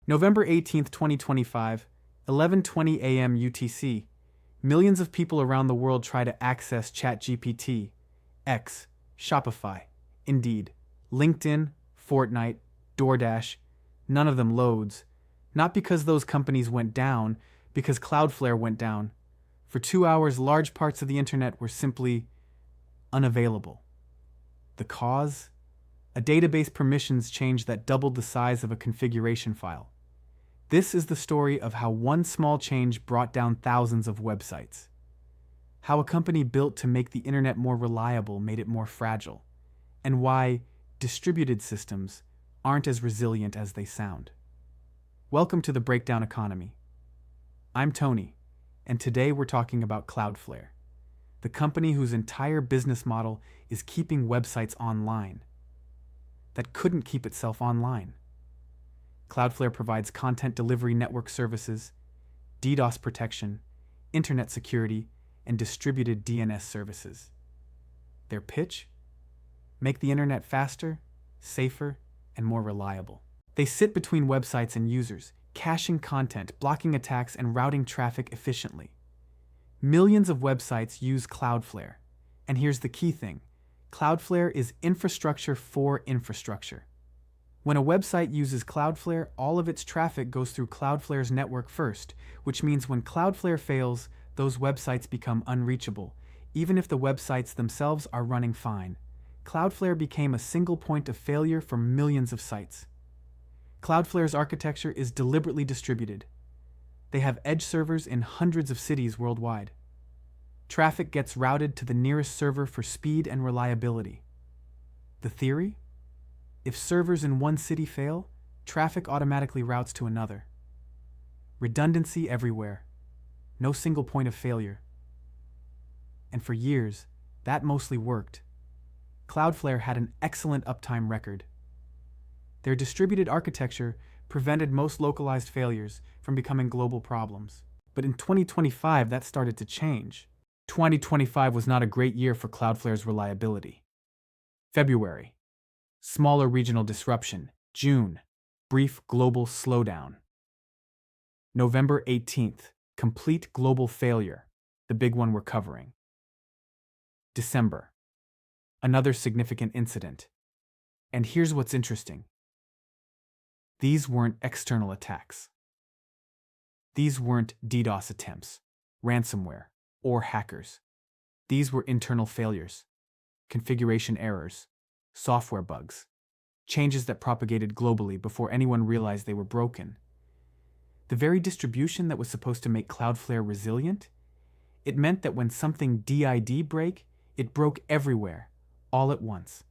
November 18th, 2025, 11:20 a.m. UTC. Millions of people around the world try to access ChatGPT, X, Shopify, Indeed, LinkedIn, Fortnite, DoorDash. None of them loads. Not because those companies went down, because Cloudflare went down. For 2 hours, large parts of the internet were simply unavailable. The cause? A database permissions change that doubled the size of a configuration file. This is the story of how one small change brought down thousands of websites. How a company built to make the internet more reliable made it more fragile. And why distributed systems aren't as resilient as they sound. Welcome to the Breakdown Economy. I'm Tony, and today we're talking about Cloudflare, the company whose entire business model is keeping websites online that couldn't keep itself online. Cloudflare provides content delivery network services, DDoS protection, internet security, and distributed DNS services. Their pitch? Make the internet faster, safer, and more reliable. They sit between websites and users, caching content, blocking attacks, and routing traffic efficiently. Millions of websites use Cloudflare. And here's the key thing. Cloudflare is infrastructure for infrastructure. When a website uses Cloudflare, all of its traffic goes through Cloudflare's network first, which means when Cloudflare fails, those websites become unreachable, even if the websites themselves are running fine. Cloudflare became a single point of failure for millions of sites. Cloudflare's architecture is deliberately distributed. They have edge servers in hundreds of cities worldwide. Traffic gets routed to the nearest server for speed and reliability. The theory? If servers in one city fail, traffic automatically routes to another. Redundancy everywhere. No single point of failure. And for years, that mostly worked. Cloudflare had an excellent uptime record. Their distributed architecture prevented most localized failures from becoming global problems. But in 2025, that started to change. 2025 was not a great year for Cloudflare's reliability. February. Smaller regional disruption. June. Brief global slowdown. November 18th. Complete global failure. The big one we're covering. December. Another significant incident. And here's what's interesting. These weren't external attacks. These weren't DDoS attempts, ransomware, or hackers. These were internal failures, configuration errors, software bugs, changes that propagated globally before anyone realized they were broken. The very distribution that was supposed to make Cloudflare resilient, it meant that when something did break, it broke everywhere, all at once.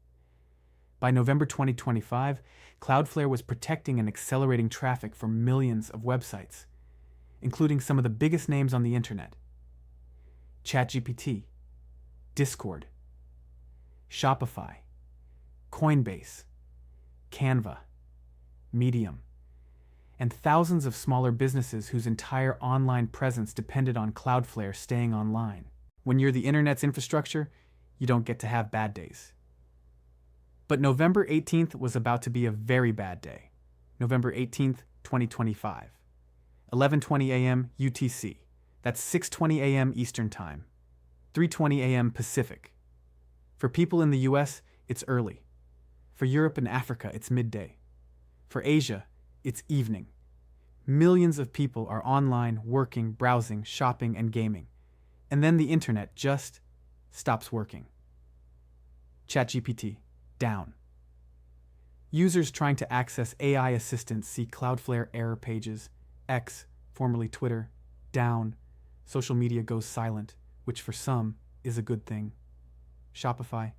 By November 2025, Cloudflare was protecting and accelerating traffic for millions of websites, including some of the biggest names on the internet. ChatGPT, Discord, Shopify, Coinbase, Canva, Medium, and thousands of smaller businesses whose entire online presence depended on Cloudflare staying online. When you're the internet's infrastructure, you don't get to have bad days. But November 18th was about to be a very bad day. November 18th, 2025. 11:20 a.m. UTC. That's 6:20 a.m. Eastern Time. 3:20 a.m. Pacific. For people in the US, it's early. For Europe and Africa, it's midday. For Asia, it's evening. Millions of people are online, working, browsing, shopping, and gaming. And then the internet just stops working. ChatGPT. Down. Users trying to access AI assistants see Cloudflare error pages, X, formerly Twitter, down, social media goes silent, which for some is a good thing. Shopify,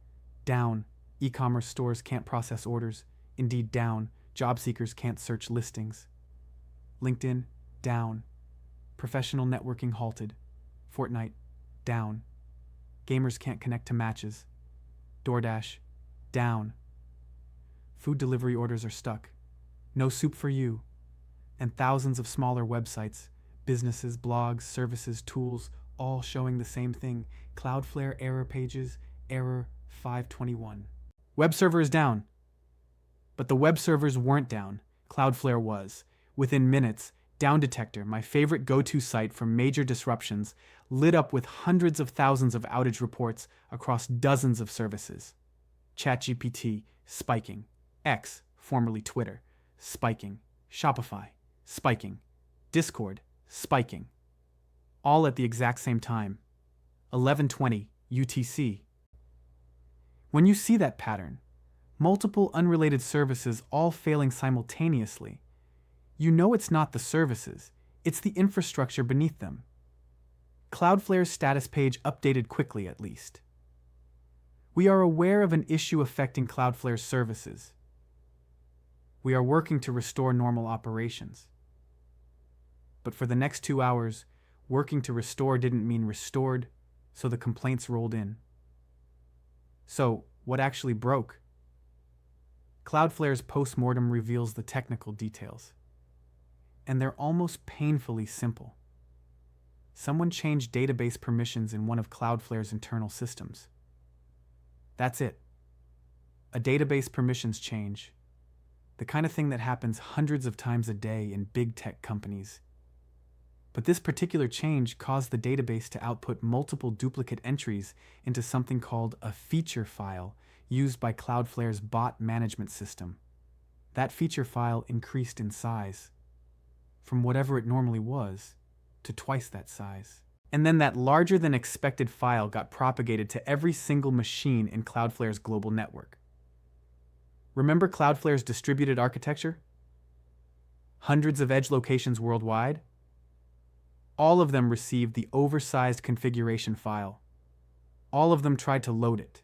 down, e-commerce stores can't process orders, Indeed down, job seekers can't search listings. LinkedIn, down, professional networking halted, Fortnite, down, gamers can't connect to matches, DoorDash, down. Food delivery orders are stuck. No soup for you. And thousands of smaller websites, businesses, blogs, services, tools, all showing the same thing. Cloudflare error pages, error 521. Web server is down. But the web servers weren't down. Cloudflare was. Within minutes, Down Detector, my favorite go-to site for major disruptions, lit up with hundreds of thousands of outage reports across dozens of services. ChatGPT, spiking. X, formerly Twitter, spiking. Shopify, spiking. Discord, spiking. All at the exact same time. 11:20 UTC. When you see that pattern, multiple unrelated services all failing simultaneously, you know it's not the services, it's the infrastructure beneath them. Cloudflare's status page updated quickly, at least. We are aware of an issue affecting Cloudflare's services. We are working to restore normal operations. But for the next 2 hours, working to restore didn't mean restored, so the complaints rolled in. So, what actually broke? Cloudflare's postmortem reveals the technical details. And they're almost painfully simple. Someone changed database permissions in one of Cloudflare's internal systems. That's it. A database permissions change. The kind of thing that happens hundreds of times a day in big tech companies. But this particular change caused the database to output multiple duplicate entries into something called a feature file used by Cloudflare's bot management system. That feature file increased in size from whatever it normally was to twice that size. And then that larger than expected file got propagated to every single machine in Cloudflare's global network. Remember Cloudflare's distributed architecture? Hundreds of edge locations worldwide? All of them received the oversized configuration file. All of them tried to load it.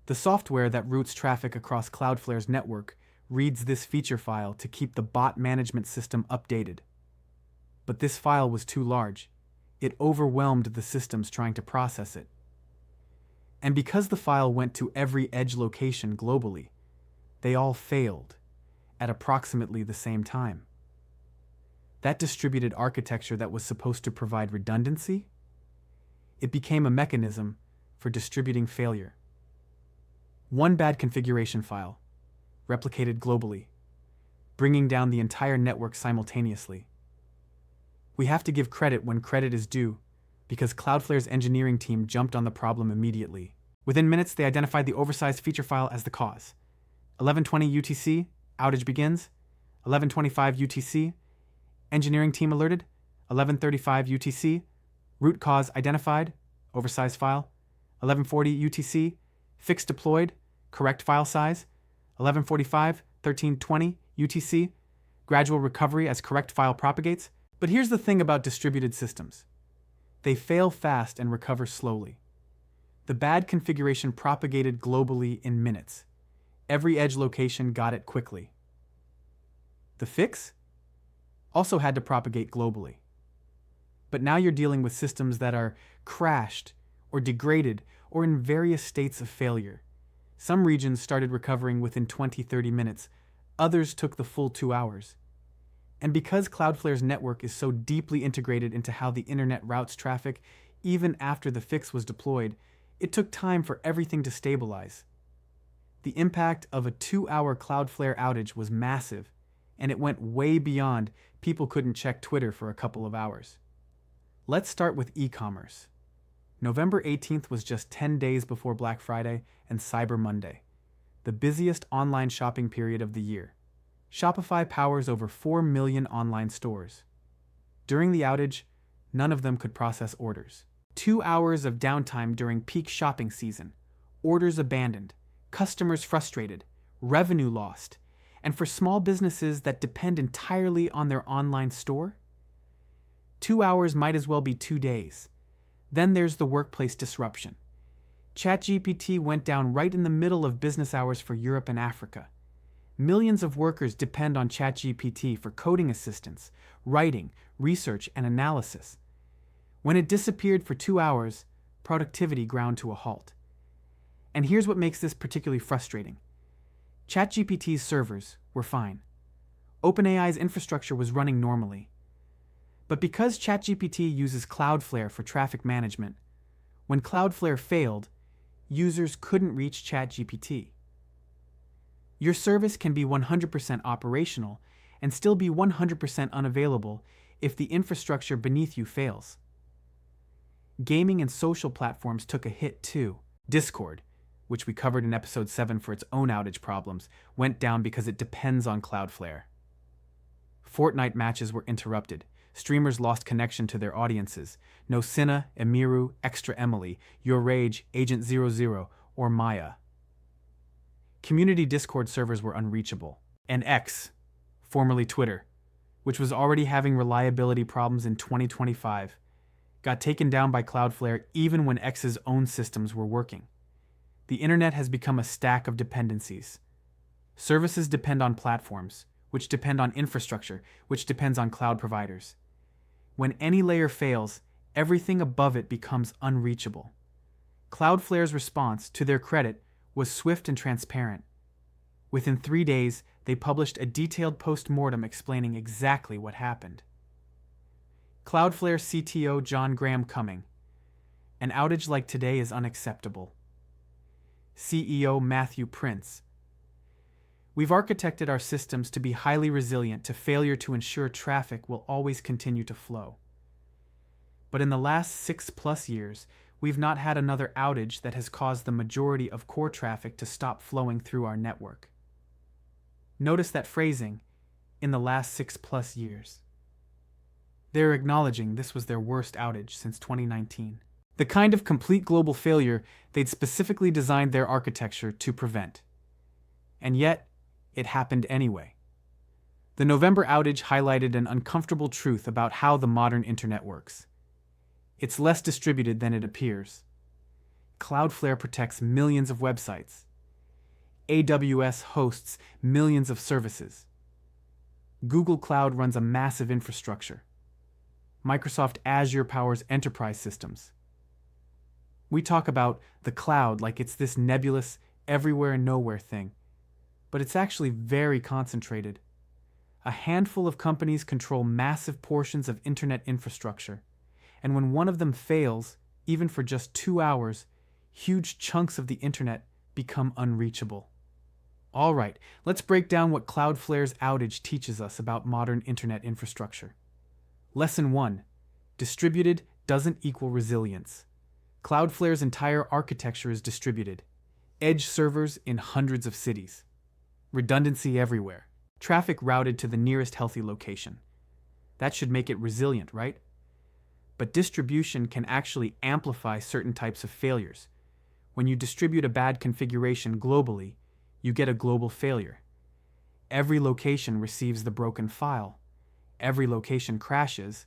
The software that routes traffic across Cloudflare's network reads this feature file to keep the bot management system updated. But this file was too large. It overwhelmed the systems trying to process it. And because the file went to every edge location globally, they all failed at approximately the same time. That distributed architecture that was supposed to provide redundancy, it became a mechanism for distributing failure. One bad configuration file, replicated globally, bringing down the entire network simultaneously. We have to give credit when credit is due, because Cloudflare's engineering team jumped on the problem immediately. Within minutes, they identified the oversized feature file as the cause. 11:20 UTC, outage begins. 11:25 UTC, engineering team alerted. 11:35 UTC, root cause identified, oversized file. 11:40 UTC, fix deployed, correct file size. 11:45, 13:20 UTC, gradual recovery as correct file propagates. But here's the thing about distributed systems. They fail fast and recover slowly. The bad configuration propagated globally in minutes. Every edge location got it quickly. The fix also had to propagate globally. But now you're dealing with systems that are crashed or degraded or in various states of failure. Some regions started recovering within 20-30 minutes. Others took the full 2 hours. And because Cloudflare's network is so deeply integrated into how the internet routes traffic, even after the fix was deployed, it took time for everything to stabilize. The impact of a 2-hour Cloudflare outage was massive, and it went way beyond people couldn't check Twitter for a couple of hours. Let's start with e-commerce. November 18th was just 10 days before Black Friday and Cyber Monday, the busiest online shopping period of the year. Shopify powers over 4 million online stores. During the outage, none of them could process orders. 2 hours of downtime during peak shopping season, orders abandoned, customers frustrated, revenue lost, and for small businesses that depend entirely on their online store, 2 hours might as well be 2 days. Then there's the workplace disruption. ChatGPT went down right in the middle of business hours for Europe and Africa. Millions of workers depend on ChatGPT for coding assistance, writing, research, and analysis. When it disappeared for 2 hours, productivity ground to a halt. And here's what makes this particularly frustrating. ChatGPT's servers were fine. OpenAI's infrastructure was running normally. But because ChatGPT uses Cloudflare for traffic management, when Cloudflare failed, users couldn't reach ChatGPT. Your service can be 100% operational, and still be 100% unavailable if the infrastructure beneath you fails. Gaming and social platforms took a hit too. Discord, which we covered in episode 7 for its own outage problems, went down because it depends on Cloudflare. Fortnite matches were interrupted. Streamers lost connection to their audiences. No Cinna, Emiru, Extra Emily, Your Rage, Agent 00, or Maya. Community Discord servers were unreachable. And X, formerly Twitter, which was already having reliability problems in 2025, got taken down by Cloudflare even when X's own systems were working. The internet has become a stack of dependencies. Services depend on platforms, which depend on infrastructure, which depends on cloud providers. When any layer fails, everything above it becomes unreachable. Cloudflare's response, to their credit, was swift and transparent. Within 3 days, they published a detailed post-mortem explaining exactly what happened. Cloudflare CTO John Graham Cumming: "An outage like today is unacceptable." CEO Matthew Prince: "We've architected our systems to be highly resilient to failure to ensure traffic will always continue to flow. But in the last 6+ years, we've not had another outage that has caused the majority of core traffic to stop flowing through our network." Notice that phrasing, "in the last 6+ years." They're acknowledging this was their worst outage since 2019. The kind of complete global failure they'd specifically designed their architecture to prevent. And yet, it happened anyway. The November outage highlighted an uncomfortable truth about how the modern internet works. It's less distributed than it appears. Cloudflare protects millions of websites. AWS hosts millions of services. Google Cloud runs a massive infrastructure. Microsoft Azure powers enterprise systems. We talk about the cloud like it's this nebulous, everywhere and nowhere thing, but it's actually very concentrated. A handful of companies control massive portions of internet infrastructure, and when one of them fails, even for just 2 hours, huge chunks of the internet become unreachable. All right, let's break down what Cloudflare's outage teaches us about modern internet infrastructure. Lesson 1. Distributed doesn't equal resilience. Cloudflare's entire architecture is distributed. Edge servers in hundreds of cities. Redundancy everywhere. Traffic routed to the nearest healthy location. That should make it resilient, right? But distribution can actually amplify certain types of failures. When you distribute a bad configuration globally, you get a global failure. Every location receives the broken file. Every location crashes.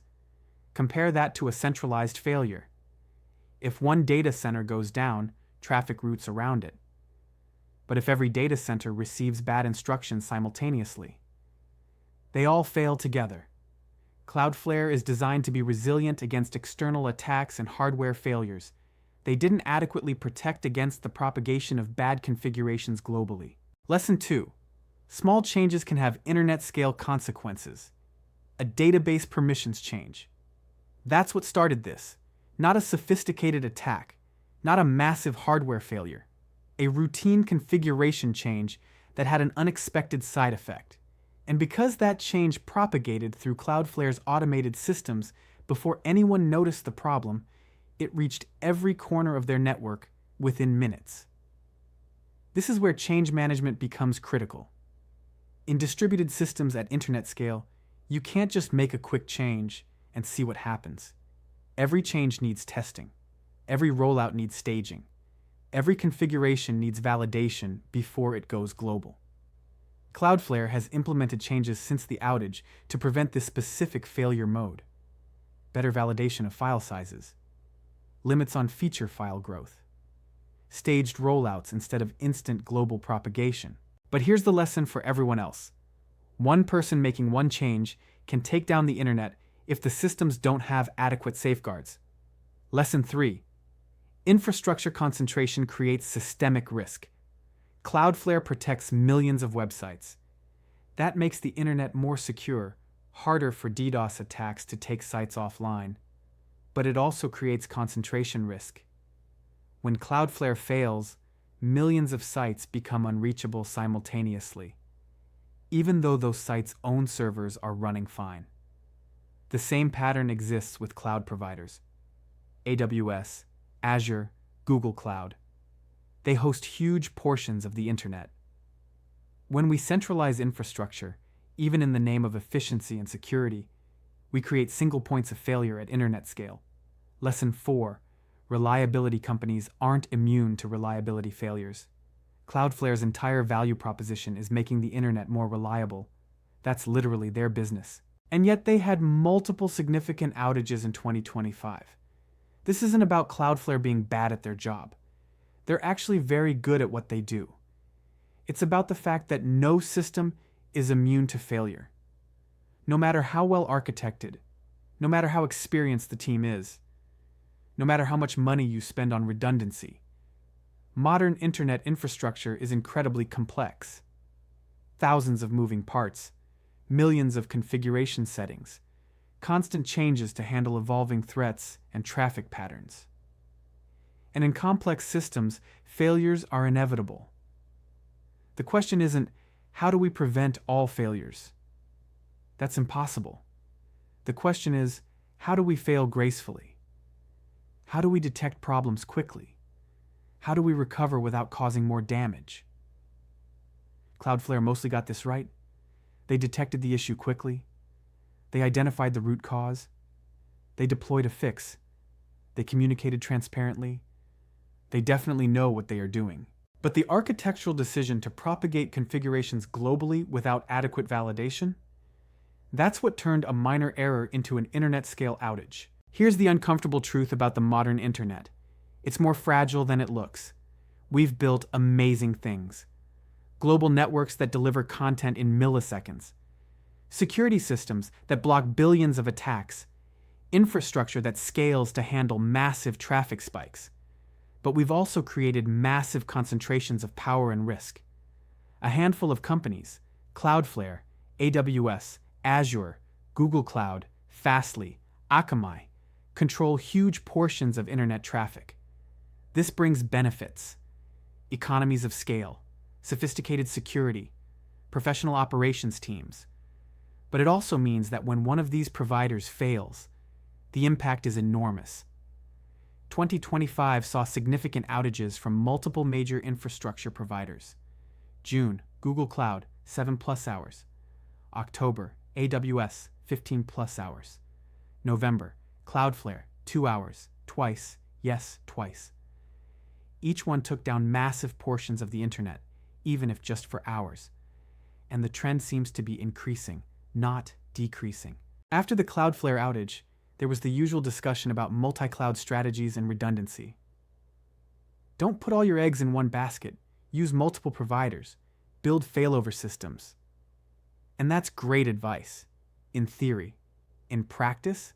Compare that to a centralized failure. If one data center goes down, traffic routes around it. But if every data center receives bad instructions simultaneously, they all fail together. Cloudflare is designed to be resilient against external attacks and hardware failures. They didn't adequately protect against the propagation of bad configurations globally. Lesson 2. Small changes can have internet-scale consequences. A database permissions change. That's what started this. Not a sophisticated attack, not a massive hardware failure. A routine configuration change that had an unexpected side effect. And because that change propagated through Cloudflare's automated systems before anyone noticed the problem, it reached every corner of their network within minutes. This is where change management becomes critical. In distributed systems at internet scale, you can't just make a quick change and see what happens. Every change needs testing. Every rollout needs staging. Every configuration needs validation before it goes global. Cloudflare has implemented changes since the outage to prevent this specific failure mode. Better validation of file sizes. Limits on feature file growth. Staged rollouts instead of instant global propagation. But here's the lesson for everyone else. One person making one change can take down the internet if the systems don't have adequate safeguards. Lesson 3. Infrastructure concentration creates systemic risk. Cloudflare protects millions of websites. That makes the internet more secure, harder for DDoS attacks to take sites offline. But it also creates concentration risk. When Cloudflare fails, millions of sites become unreachable simultaneously. even though those sites' own servers are running fine. The same pattern exists with cloud providers. AWS, Azure, Google Cloud. They host huge portions of the internet. When we centralize infrastructure, even in the name of efficiency and security, we create single points of failure at internet scale. Lesson 4. Reliability companies aren't immune to reliability failures. Cloudflare's entire value proposition is making the internet more reliable. That's literally their business. And yet they had multiple significant outages in 2025. This isn't about Cloudflare being bad at their job. They're actually very good at what they do. It's about the fact that no system is immune to failure. No matter how well architected, no matter how experienced the team is, no matter how much money you spend on redundancy, modern internet infrastructure is incredibly complex. Thousands of moving parts, millions of configuration settings, constant changes to handle evolving threats and traffic patterns. And in complex systems, failures are inevitable. The question isn't, how do we prevent all failures? That's impossible. The question is, how do we fail gracefully? How do we detect problems quickly? How do we recover without causing more damage? Cloudflare mostly got this right. They detected the issue quickly. They identified the root cause. They deployed a fix. They communicated transparently. They definitely know what they are doing. But the architectural decision to propagate configurations globally without adequate validation, that's what turned a minor error into an internet-scale outage. Here's the uncomfortable truth about the modern internet. It's more fragile than it looks. We've built amazing things. Global networks that deliver content in milliseconds. Security systems that block billions of attacks. Infrastructure that scales to handle massive traffic spikes. But we've also created massive concentrations of power and risk. A handful of companies, Cloudflare, AWS, Azure, Google Cloud, Fastly, Akamai, control huge portions of internet traffic. This brings benefits, economies of scale, sophisticated security, professional operations teams. But it also means that when one of these providers fails, the impact is enormous. 2025 saw significant outages from multiple major infrastructure providers. June, Google Cloud, 7+ hours. October, AWS, 15+ hours. November, Cloudflare, 2 hours, twice, yes, twice. Each one took down massive portions of the internet, even if just for hours. And the trend seems to be increasing, not decreasing. After the Cloudflare outage, there was the usual discussion about multi-cloud strategies and redundancy. Don't put all your eggs in one basket. Use multiple providers. Build failover systems. And that's great advice, in theory. In practice,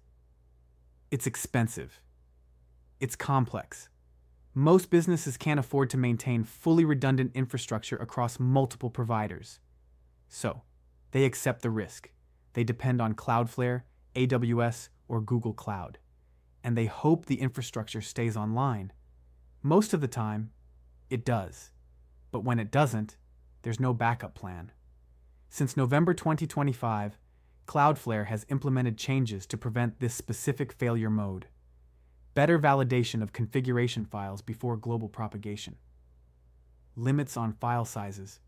it's expensive. It's complex. Most businesses can't afford to maintain fully redundant infrastructure across multiple providers. So, they accept the risk. They depend on Cloudflare, AWS, or Google Cloud, and they hope the infrastructure stays online. Most of the time, it does. But when it doesn't, there's no backup plan. Since November 2025, Cloudflare has implemented changes to prevent this specific failure mode. Better validation of configuration files before global propagation. Limits on file sizes.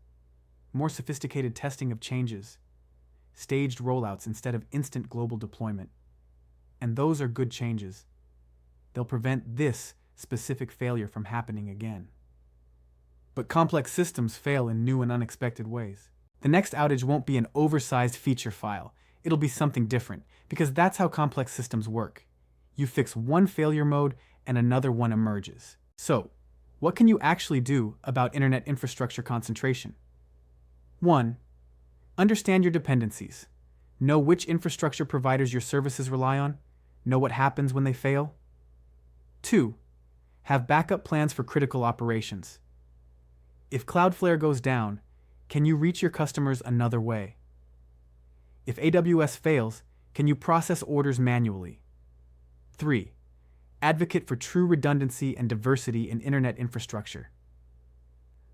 More sophisticated testing of changes. Staged rollouts instead of instant global deployment. And those are good changes. They'll prevent this specific failure from happening again. But complex systems fail in new and unexpected ways. The next outage won't be an oversized feature file. It'll be something different, because that's how complex systems work. You fix one failure mode and another one emerges. So, what can you actually do about internet infrastructure concentration? 1. Understand your dependencies. Know which infrastructure providers your services rely on. Know what happens when they fail. 2. Have backup plans for critical operations. If Cloudflare goes down, can you reach your customers another way? If AWS fails, can you process orders manually? 3. Advocate for true redundancy and diversity in internet infrastructure.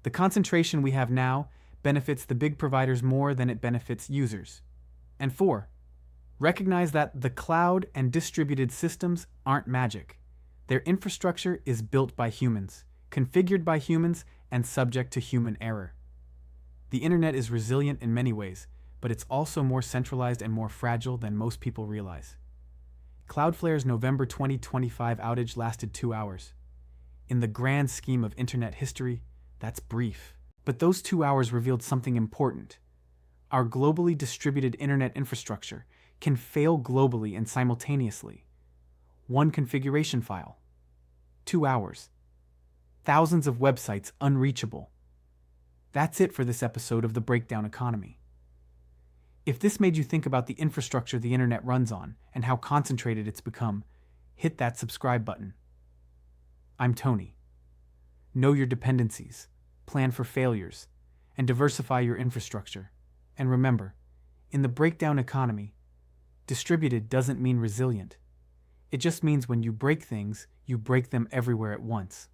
The concentration we have now benefits the big providers more than it benefits users. And 4. Recognize that the cloud and distributed systems aren't magic. Their infrastructure is built by humans, configured by humans, and subject to human error. The internet is resilient in many ways, but it's also more centralized and more fragile than most people realize. Cloudflare's November 2025 outage lasted 2 hours. In the grand scheme of internet history, that's brief. But those 2 hours revealed something important. Our globally distributed internet infrastructure can fail globally and simultaneously. One configuration file. 2 hours. Thousands of websites unreachable. That's it for this episode of The Breakdown Economy. If this made you think about the infrastructure the internet runs on and how concentrated it's become, hit that subscribe button. I'm Tony. Know your dependencies, plan for failures, and diversify your infrastructure. And remember, in the breakdown economy, distributed doesn't mean resilient. It just means when you break things, you break them everywhere at once.